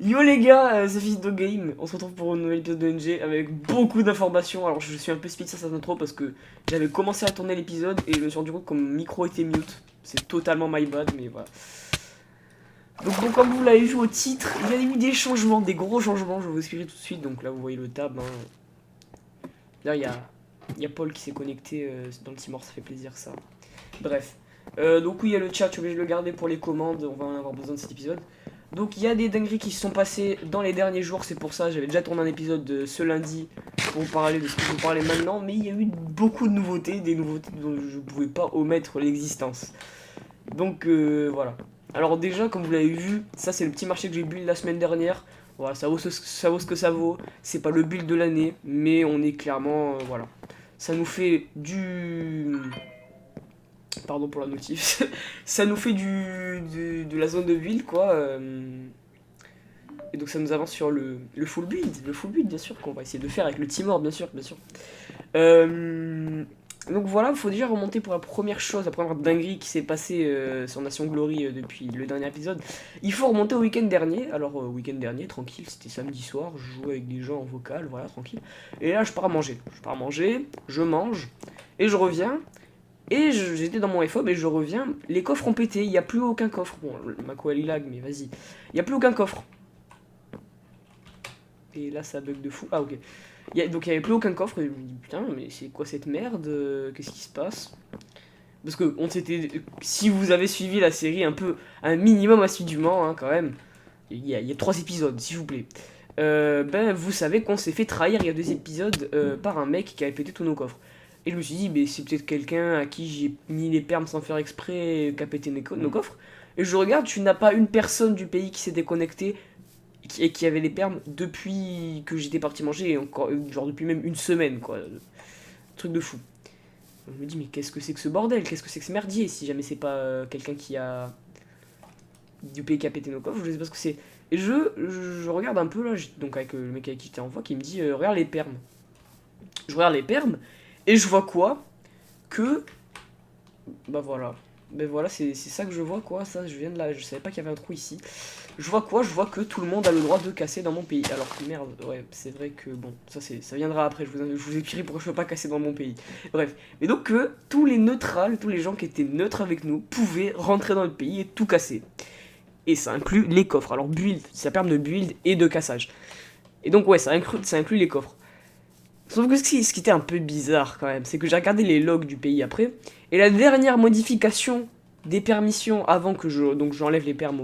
Yo les gars, c'est Fils de Game, on se retrouve pour une nouvelle épisode de NG avec beaucoup d'informations. Alors je suis un peu speed sur cette intro parce que j'avais commencé à tourner l'épisode et je me suis rendu compte que mon micro était mute. C'est totalement my bad, mais voilà. Donc bon, comme vous l'avez vu au titre, il y a eu des changements, des gros changements, je vais vous expliquer tout de suite. Donc là vous voyez le tab. Là il y a Paul qui s'est connecté dans le Timor, ça fait plaisir ça. Bref. Donc oui, il y a le chat, je suis obligé de le garder pour les commandes, on va en avoir besoin de cet épisode. Donc il y a des dingueries qui se sont passées dans les derniers jours, c'est pour ça, j'avais déjà tourné un épisode ce lundi pour vous parler de ce que je vous parlais maintenant, mais il y a eu beaucoup de nouveautés, des nouveautés dont je ne pouvais pas omettre l'existence. Donc voilà. Alors déjà, comme vous l'avez vu, ça c'est le petit marché que j'ai build la semaine dernière. Voilà, ça vaut ce que ça vaut, c'est pas le build de l'année, mais on est clairement, voilà. Ça nous fait du... Pardon pour la notif. Ça nous fait de la zone de build, quoi. Et donc ça nous avance sur le full build. Le full build, bien sûr, qu'on va essayer de faire avec le Timor, bien sûr, bien sûr. Donc voilà, il faut déjà remonter pour la première chose, la première dinguerie qui s'est passée sur Nation Glory depuis le dernier épisode. Il faut remonter au week-end dernier. Alors, week-end dernier, tranquille, c'était samedi soir, je jouais avec des gens en vocal, voilà, tranquille. Et là, je pars à manger. Je mange, et je reviens. Et j'étais dans mon FOB et je reviens, les coffres ont pété, il n'y a plus aucun coffre. Bon, ma co elle lag, mais vas-y. Il n'y a plus aucun coffre. Et là ça bug de fou. Ah ok. Donc il n'y avait plus aucun coffre et je me dis putain mais c'est quoi cette merde, qu'est-ce qui se passe? Parce que on s'était... Si vous avez suivi la série un minimum assidûment quand même, il y a 3 épisodes s'il vous plaît. Ben vous savez qu'on s'est fait trahir il y a 2 épisodes par un mec qui avait pété tous nos coffres. Et je me suis dit, mais c'est peut-être quelqu'un à qui j'ai mis les permes sans faire exprès qui a pété nos coffres. Et je regarde, tu n'as pas une personne du pays qui s'est déconnectée et qui avait les permes depuis que j'étais parti manger, et encore, genre depuis même une semaine, quoi. Truc de fou. Je me dis, mais qu'est-ce que c'est que ce bordel? Qu'est-ce que c'est que ce merdier? Si jamais c'est pas quelqu'un qui a. Du pays qui a pété nos coffres, je sais pas ce que c'est. Et je regarde un peu là, donc avec le mec avec qui j'étais en voix, qui me dit, regarde les permes. Je regarde les permes, et je vois quoi? Que bah voilà. Ben voilà, c'est ça que je vois quoi, ça je viens de là, je savais pas qu'il y avait un trou ici. Je vois quoi? Je vois que tout le monde a le droit de casser dans mon pays. Alors que merde, ouais, c'est vrai que bon, ça viendra après, je vous expliquerai pourquoi je peux pas casser dans mon pays. Bref, mais donc que tous les neutrales, tous les gens qui étaient neutres avec nous, pouvaient rentrer dans le pays et tout casser. Et ça inclut les coffres, alors build, ça permet de build et de cassage. Et donc ouais, ça inclut les coffres. Sauf que ce qui était un peu bizarre quand même, c'est que j'ai regardé les logs du pays après, et la dernière modification des permissions avant que j'enlève les permes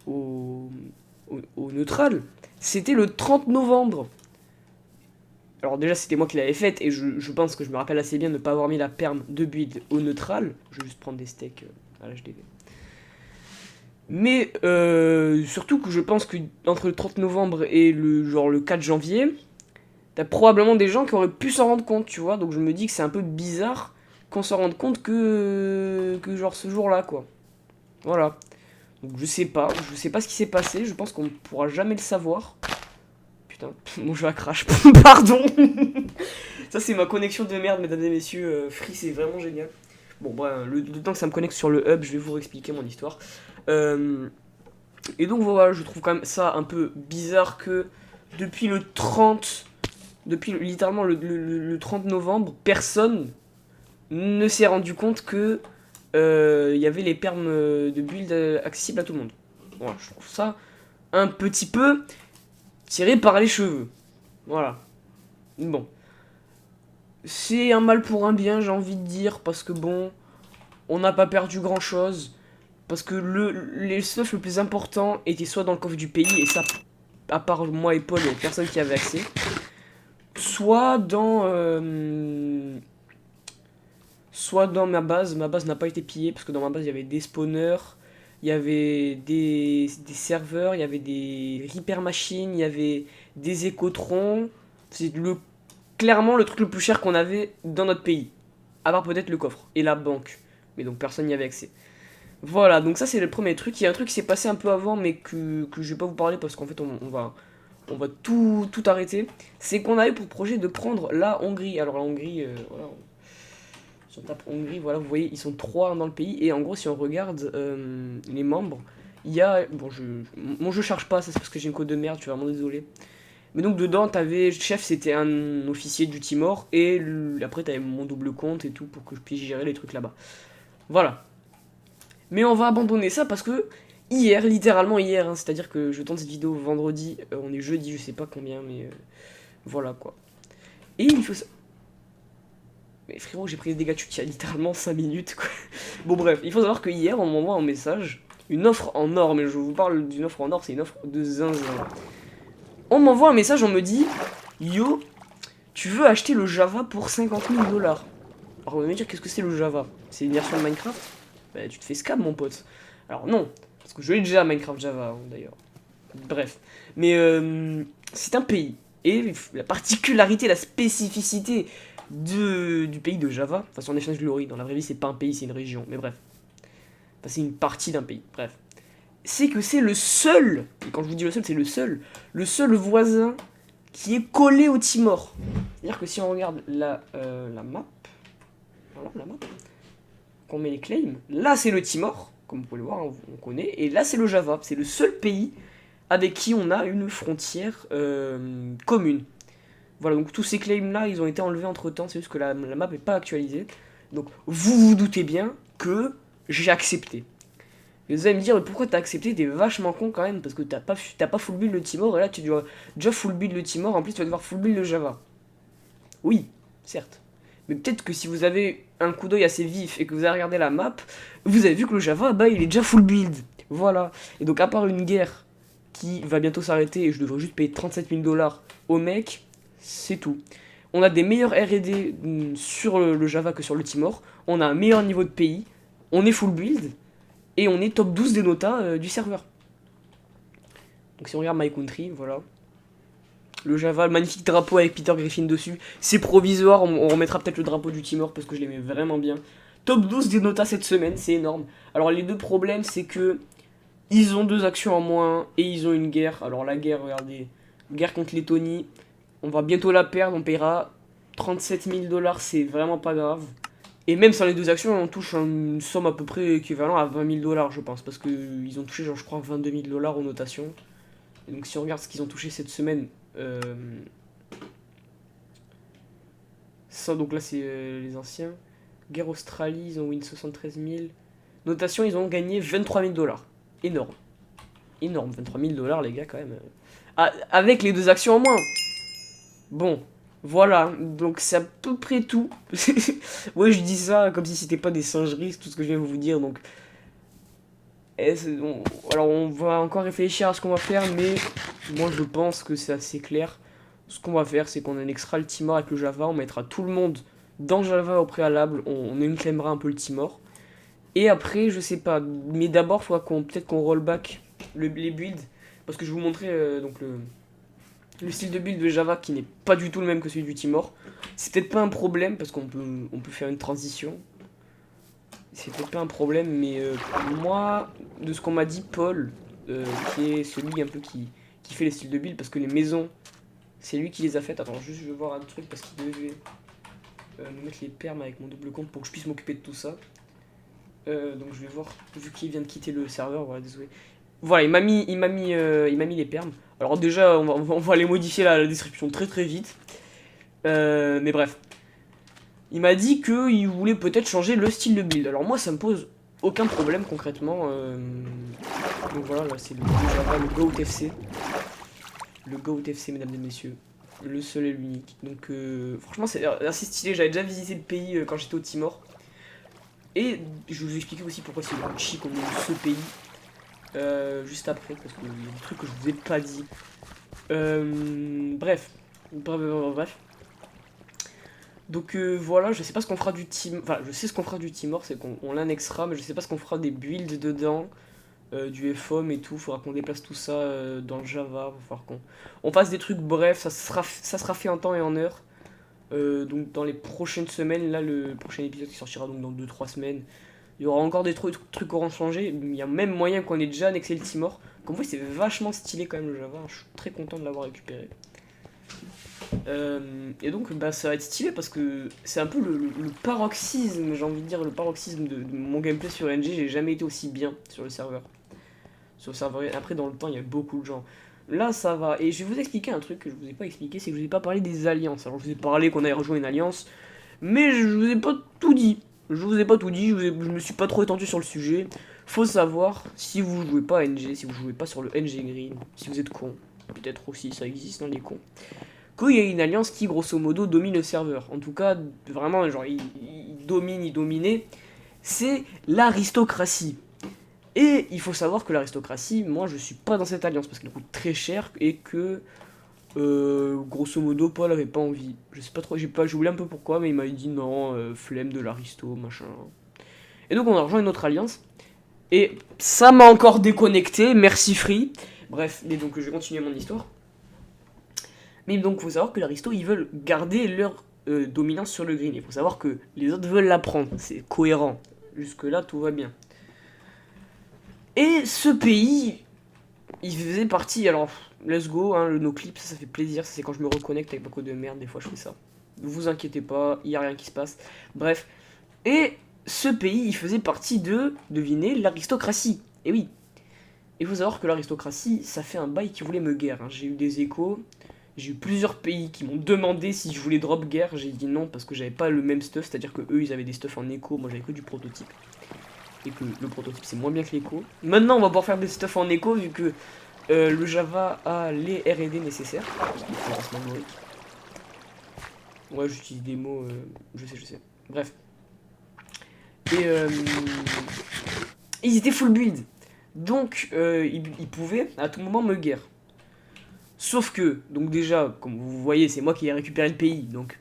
au, au neutral, c'était le 30 novembre. Alors déjà c'était moi qui l'avais faite, et je pense que je me rappelle assez bien de ne pas avoir mis la perme de build au neutral. Je vais juste prendre des steaks à l'HDV. Mais surtout que je pense que entre le 30 novembre et le 4 janvier, t'as probablement des gens qui auraient pu s'en rendre compte, tu vois. Donc je me dis que c'est un peu bizarre qu'on s'en rende compte que genre ce jour-là, quoi. Voilà. Donc je sais pas ce qui s'est passé, je pense qu'on pourra jamais le savoir. Putain, mon jeu a crash, pardon. Ça c'est ma connexion de merde, mesdames et messieurs. Free c'est vraiment génial. Bon, bref, le temps que ça me connecte sur le hub, je vais vous expliquer mon histoire. Et donc voilà, je trouve quand même ça un peu bizarre que depuis le 30 depuis littéralement le 30 novembre, personne ne s'est rendu compte que y avait les permes de build accessibles à tout le monde. Voilà, je trouve ça un petit peu tiré par les cheveux. Voilà. Bon. C'est un mal pour un bien, j'ai envie de dire, parce que bon, on n'a pas perdu grand chose. Parce que les stuff le plus important était soit dans le coffre du pays, et ça, à part moi et Paul, il n'y avait personne qui avait accès. Soit dans ma base n'a pas été pillée, parce que dans ma base il y avait des spawners, il y avait des serveurs, il y avait des repair machines, il y avait des écotrons. C'est clairement le truc le plus cher qu'on avait dans notre pays, à part peut-être le coffre et la banque, mais donc personne n'y avait accès. Voilà, donc ça c'est le premier truc. Il y a un truc qui s'est passé un peu avant, mais que je vais pas vous parler parce qu'en fait on va tout arrêter. C'est qu'on avait pour projet de prendre la Hongrie. Alors la Hongrie, voilà, si on tape Hongrie, voilà, vous voyez, ils sont 3 dans le pays. Et en gros, si on regarde les membres, il y a... Bon, mon jeu charge pas, ça c'est parce que j'ai une code de merde, je suis vraiment désolé. Mais donc dedans, t'avais... Chef, c'était un officier du Timor, et après t'avais mon double compte et tout pour que je puisse gérer les trucs là-bas. Voilà. Mais on va abandonner ça parce que hier, littéralement hier, hein, c'est-à-dire que je tourne cette vidéo vendredi, on est jeudi, je sais pas combien, mais voilà quoi. Et il faut... Mais frérot, j'ai pris des dégâts de chute il y a littéralement 5 minutes quoi. Bon bref, il faut savoir que hier, on m'envoie un message, une offre en or, mais je vous parle d'une offre en or, c'est une offre de zinzin. On m'envoie un message, on me dit, yo, tu veux acheter le Java pour 50 000 dollars. Alors on va me dire, qu'est-ce que c'est le Java? C'est une version de Minecraft? Bah tu te fais scam mon pote. Alors non, parce que je l'ai déjà Minecraft Java d'ailleurs. Bref. Mais c'est un pays. Et la particularité, la spécificité du pays de Java, enfin sur Nations Glory, dans la vraie vie c'est pas un pays, c'est une région, mais bref. Enfin c'est une partie d'un pays, bref. C'est que c'est le seul, et quand je vous dis le seul, c'est le seul voisin qui est collé au Timor. C'est-à-dire que si on regarde la map, voilà la map, qu'on met les claims, là c'est le Timor, comme vous pouvez le voir, hein, on connaît, et là c'est le Java, c'est le seul pays avec qui on a une frontière commune. Voilà, donc tous ces claims-là, ils ont été enlevés entre-temps, c'est juste que la map n'est pas actualisée. Donc vous vous doutez bien que j'ai accepté. Et vous allez me dire, pourquoi t'as accepté? T'es vachement con quand même, parce que t'as pas full build le Timor, et là tu dois déjà full build le Timor, en plus tu vas devoir full build le Java. Oui, certes. Mais peut-être que si vous avez un coup d'œil assez vif et que vous avez regardé la map, vous avez vu que le Java, bah il est déjà full build. Voilà. Et donc à part une guerre qui va bientôt s'arrêter et je devrais juste payer 37 000 dollars au mec, c'est tout. On a des meilleurs R&D sur le Java que sur le Timor, on a un meilleur niveau de pays, on est full build, et on est top 12 des notas du serveur. Donc si on regarde My Country, voilà. Le Java, le magnifique drapeau avec Peter Griffin dessus. C'est provisoire, on remettra peut-être le drapeau du Timor parce que je l'aimais vraiment bien. Top 12 des notas cette semaine, c'est énorme. Alors les deux problèmes, c'est que ils ont 2 actions en moins et ils ont une guerre. Alors la guerre, regardez, guerre contre Lettonie. On va bientôt la perdre, on paiera 37 000 dollars, c'est vraiment pas grave. Et même sans les 2 actions, on touche une somme à peu près équivalente à 20 000 dollars, je pense. Parce qu'ils ont touché, genre, je crois, 22 000 dollars aux notations. Et donc si on regarde ce qu'ils ont touché cette semaine... ça, donc là, c'est les anciens. Guerre Australie, ils ont win 73 000. Notation, ils ont gagné 23 000 dollars. Énorme. Énorme, 23 000 dollars, les gars, quand même. Ah, avec les 2 actions en moins. Bon, voilà, donc c'est à peu près tout. Ouais, je dis ça comme si c'était pas des singeries, tout ce que je viens de vous dire, donc... Alors on va encore réfléchir à ce qu'on va faire, mais moi je pense que c'est assez clair. Ce qu'on va faire, c'est qu'on annexera le Timor avec le Java, on mettra tout le monde dans Java au préalable, on claimera un peu le Timor. Et après, je sais pas, mais d'abord, il faudra peut-être qu'on rollback les builds, parce que je vais vous montrer donc le style de build de Java qui n'est pas du tout le même que celui du Timor. C'est peut-être pas un problème, parce qu'on peut faire une transition. C'est peut-être pas un problème, mais moi, de ce qu'on m'a dit, Paul, qui est celui un peu qui fait les styles de build, parce que les maisons, c'est lui qui les a faites. Attends, juste je vais voir un truc, parce qu'il devait me mettre les permes avec mon double compte pour que je puisse m'occuper de tout ça. Donc je vais voir, vu qu'il vient de quitter le serveur, voilà, désolé. Voilà, il m'a mis les permes. Alors déjà, on va aller modifier la description très très vite. Mais bref. Il m'a dit qu'il voulait peut-être changer le style de build. Alors moi, ça me pose aucun problème concrètement. Donc voilà, là c'est le Java, le Goat FC. Le Goat FC, mesdames et messieurs. Le seul et l'unique. Donc franchement, c'est assez stylé. J'avais déjà visité le pays quand j'étais au Timor. Et je vais vous expliquer aussi pourquoi c'est le chic qu'on est ce pays. Juste après, parce qu'il y a des trucs que je vous ai pas dit. Bref. Donc voilà, je sais pas ce qu'on fera du Timor. Enfin, je sais ce qu'on fera du Timor, c'est qu'on l'annexera, mais je sais pas ce qu'on fera des builds dedans, du FOM et tout. Faudra qu'on déplace tout ça dans le Java. Va falloir qu'on fasse des trucs, bref, ça sera fait en temps et en heure. Donc dans les prochaines semaines, là, le prochain épisode qui sortira donc dans 2-3 semaines, il y aura encore des trucs qui auront changé. Il y a même moyen qu'on ait déjà annexé le Timor. Comme vous voyez, c'est vachement stylé quand même le Java. Je suis très content de l'avoir récupéré. Et donc bah, ça va être stylé parce que c'est un peu le paroxysme, j'ai envie de dire, le paroxysme de mon gameplay sur NG. J'ai jamais été aussi bien sur le serveur. sur le serveur. Après, dans le temps, il y a beaucoup de gens. Là, ça va. Et je vais vous expliquer un truc que je vous ai pas expliqué, c'est que je vous ai pas parlé des alliances. Alors, je vous ai parlé qu'on avait rejoint une alliance, mais je vous ai pas tout dit. Je vous ai pas tout dit, je me suis pas trop étendu sur le sujet. Faut savoir, si vous jouez pas à NG, si vous jouez pas sur le NG Green, si vous êtes con, peut-être aussi ça existe dans les cons, qu'il y a une alliance qui grosso modo domine le serveur. En tout cas, vraiment, genre, il domine, il dominait. C'est l'aristocratie. Et il faut savoir que l'aristocratie, moi je suis pas dans cette alliance parce qu'elle coûte très cher et que grosso modo Paul avait pas envie. Je sais pas trop, j'ai oublié un peu pourquoi, mais il m'avait dit non, flemme de l'aristo, machin. Et donc on a rejoint une autre alliance. Et ça m'a encore déconnecté, merci Free. Bref, mais donc je vais continuer mon histoire. Mais donc il faut savoir que l'aristo ils veulent garder leur dominance sur le green. Il faut savoir que les autres veulent la prendre, c'est cohérent. Jusque là tout va bien. Et ce pays, il faisait partie, alors, let's go, hein, le no-clip, ça fait plaisir, ça c'est quand je me reconnecte avec beaucoup de merde, des fois je fais ça. Ne vous inquiétez pas, il n'y a rien qui se passe. Bref, et ce pays, il faisait partie de, devinez, l'aristocratie. Et oui, il faut savoir que l'aristocratie, ça fait un bail qui voulait me guerre, hein. J'ai eu des échos, j'ai eu plusieurs pays qui m'ont demandé si je voulais drop guerre, j'ai dit non parce que j'avais pas le même stuff, c'est-à-dire que eux ils avaient des stuff en écho, moi j'avais que du prototype. Et que le prototype c'est moins bien que l'écho. Maintenant on va pouvoir faire des stuff en écho vu que le Java a les R&D nécessaires. Ouais, j'utilise des mots, je sais. Bref. Et ils étaient full build. Donc ils pouvaient à tout moment me guerre. Sauf que, donc déjà, comme vous voyez, c'est moi qui ai récupéré le pays, donc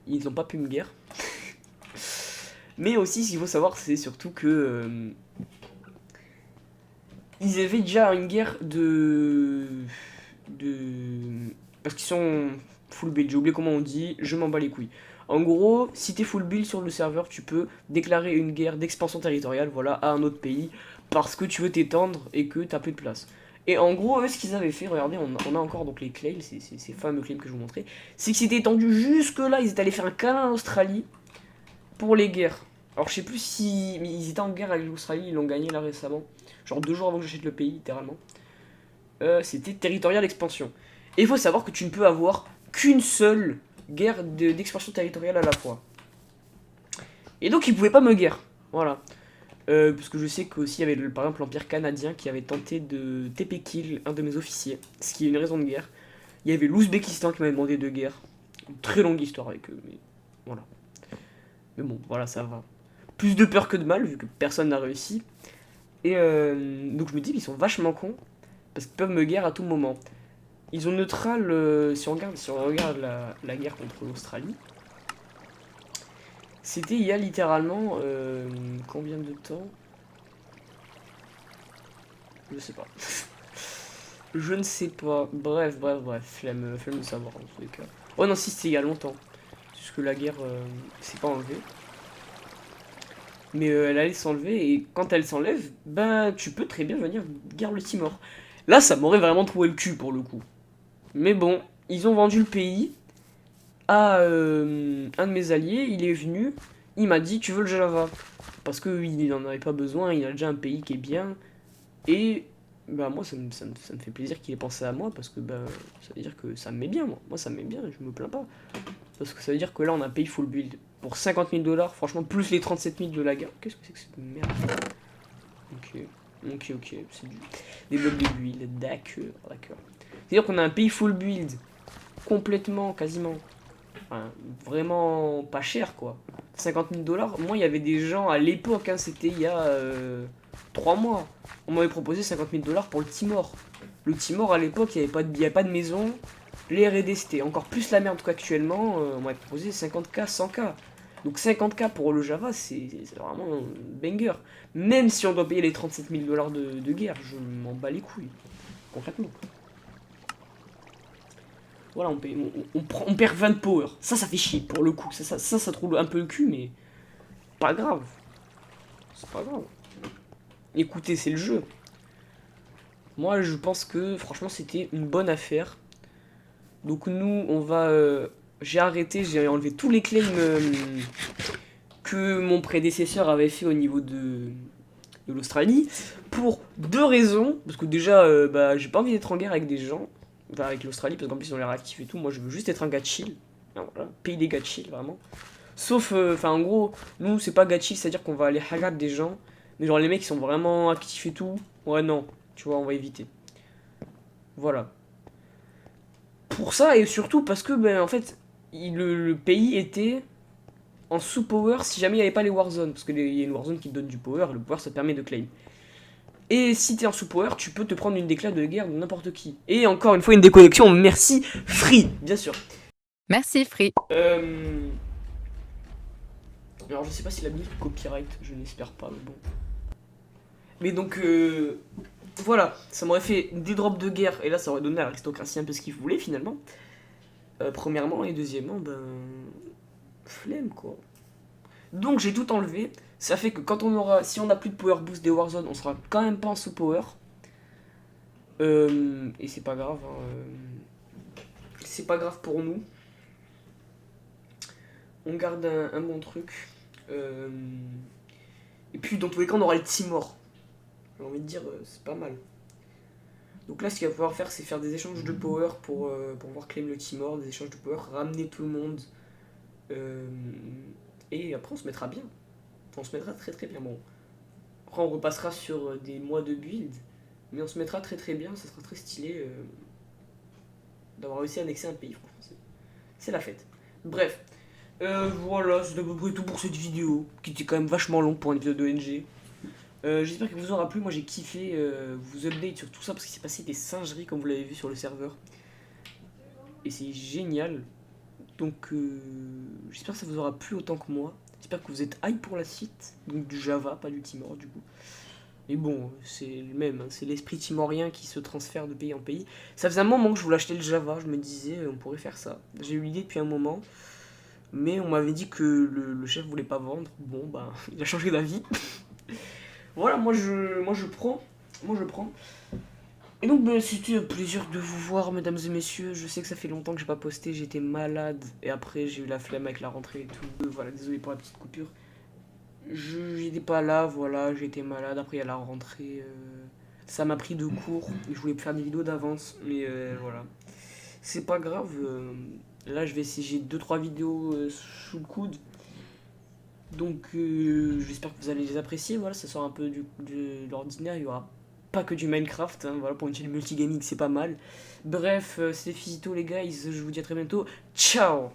ils n'ont pas pu me guerre. Mais aussi, ce qu'il faut savoir, c'est surtout que ils avaient déjà une guerre parce qu'ils sont full build. J'ai oublié comment on dit, je m'en bats les couilles. En gros, si t'es full build sur le serveur, tu peux déclarer une guerre d'expansion territoriale, voilà, à un autre pays, parce que tu veux t'étendre et que t'as plus de place. Et en gros, eux, ce qu'ils avaient fait, regardez, on a encore donc les claims, ces fameux claims que je vous montrais, c'est qu'ils s'étaient étendus jusque là, ils étaient allés faire un câlin en Australie pour les guerres. Alors je sais plus si ils étaient en guerre avec l'Australie, ils l'ont gagné là récemment. Genre 2 jours avant que j'achète le pays, littéralement. C'était territorial expansion. Et il faut savoir que tu ne peux avoir qu'une seule guerre d'expansion territoriale à la fois. Et donc ils pouvaient pas me guerre. Voilà. Parce que je sais qu'aussi il y avait par exemple l'Empire canadien qui avait tenté de TP kill un de mes officiers. Ce qui est une raison de guerre. Il y avait l'Ouzbékistan qui m'avait demandé de guerre. Une très longue histoire avec eux, mais voilà. Mais bon, voilà, ça va. Plus de peur que de mal, vu que personne n'a réussi. Et donc je me dis, ils sont vachement cons, parce qu'ils peuvent me guerre à tout moment. Ils ont neutral, si on regarde la guerre contre l'Australie, c'était il y a littéralement, combien de temps? Je sais pas. Je ne sais pas. Bref, flemme de savoir en tous les cas. Oh non, si, c'était il y a longtemps. Parce que la guerre s'est pas enlevée. Mais elle allait s'enlever, et quand elle s'enlève, ben tu peux très bien venir guerre le Timor. Là, ça m'aurait vraiment trouvé le cul pour le coup. Mais bon, ils ont vendu le pays à un de mes alliés, il est venu, il m'a dit tu veux le Java. Parce qu'il n'en avait pas besoin, il a déjà un pays qui est bien. Et bah moi ça me fait plaisir qu'il ait pensé à moi parce que bah, ça veut dire que ça me met bien moi. Moi ça me met bien, je me plains pas. Parce que ça veut dire que là on a un pays full build pour 50 000 $, franchement plus les 37 000 de la guerre. Qu'est-ce que c'est que cette merde? Ok, c'est des blocs de build, d'accord. C'est-à-dire qu'on a un pays full build, complètement, quasiment, enfin, vraiment pas cher quoi. 50 000 $, moi il y avait des gens à l'époque, hein, c'était il y a 3 mois, on m'avait proposé 50 000 $ pour le Timor. Le Timor à l'époque il n'y avait pas de maison, les R&D c'était encore plus la merde qu'actuellement, on m'avait proposé 50K, 100K. Donc 50K pour le Java, c'est vraiment un banger. Même si on doit payer les 37 000 $ de guerre, je m'en bats les couilles. Concrètement. Voilà, on perd 20 de power. Ça fait chier pour le coup. Ça trouve un peu le cul, mais pas grave. C'est pas grave. Écoutez, c'est le jeu. Moi, je pense que franchement, c'était une bonne affaire. Donc nous, on va... j'ai arrêté, j'ai enlevé tous les claims que mon prédécesseur avait fait au niveau de de l'Australie, pour deux raisons. Parce que déjà, j'ai pas envie d'être en guerre avec des gens, enfin avec l'Australie, parce qu'en plus ils ont l'air actifs et tout. Moi je veux juste être un gars chill. Alors, voilà, pays des gars chill, vraiment. Sauf, en gros, nous c'est pas gars chill, c'est-à-dire qu'on va aller hagar des gens, mais genre les mecs qui sont vraiment actifs et tout, ouais non, tu vois, on va éviter. Voilà. Pour ça, et surtout parce que, en fait, le pays était en sous-power si jamais il n'y avait pas les warzones. Parce qu'il y a une warzone qui te donne du power, et le power ça te permet de claim. Et si t'es en sous-power, tu peux te prendre une déclare de guerre de n'importe qui. Et encore une fois, une déconnexion, merci Free, bien sûr. Merci, Free. Alors je sais pas si la musique copyright, je n'espère pas, mais bon. Mais donc, voilà, ça m'aurait fait des drops de guerre, et là ça aurait donné à l'aristocratie un peu ce qu'il voulait finalement. Premièrement, et deuxièmement, flemme quoi. Donc j'ai tout enlevé. Ça fait que quand on aura, si on a plus de power boost des Warzone, on sera quand même pas en sous power. Et c'est pas grave. C'est pas grave pour nous. On garde un bon truc. Et puis dans tous les cas, on aura le Timor. J'ai envie de dire, c'est pas mal. Donc là, ce qu'il va falloir faire, c'est faire des échanges de power pour pouvoir claim le Timor, des échanges de power, ramener tout le monde. Et après, on se mettra bien. On se mettra très très bien. Bon, après, on repassera sur des mois de build, mais on se mettra très très bien. Ça sera très stylé d'avoir réussi à annexer un pays, franchement. C'est la fête. Bref, voilà, c'est à peu près tout pour cette vidéo, qui était quand même vachement longue pour une vidéo de NG. J'espère qu'elle vous aura plu. Moi j'ai kiffé vous update sur tout ça parce qu'il s'est passé des singeries comme vous l'avez vu sur le serveur. Et c'est génial. Donc j'espère que ça vous aura plu autant que moi. J'espère que vous êtes hype pour la suite. Donc du Java, pas du Timor du coup. Mais bon, c'est le même, hein. C'est l'esprit timorien qui se transfère de pays en pays. Ça faisait un moment que je voulais acheter le Java, je me disais on pourrait faire ça. J'ai eu l'idée depuis un moment. Mais on m'avait dit que le chef voulait pas vendre. Bon bah il a changé d'avis. Voilà, moi je prends. Moi je prends. Et donc c'était un plaisir de vous voir mesdames et messieurs. Je sais que ça fait longtemps que j'ai pas posté, j'étais malade. Et après j'ai eu la flemme avec la rentrée et tout. Voilà, désolé pour la petite coupure. J'étais pas là, voilà, j'étais malade. Après il y a la rentrée. Ça m'a pris de court. Je voulais faire des vidéos d'avance. Mais voilà. C'est pas grave. Là je vais essayer, j'ai 2-3 vidéos sous le coude. Donc j'espère que vous allez les apprécier. Voilà, ça sort un peu de l'ordinaire. Il y aura pas que du Minecraft. Hein, voilà, pour une chaîne multigaming, c'est pas mal. Bref, c'est Fizito les guys. Je vous dis à très bientôt. Ciao.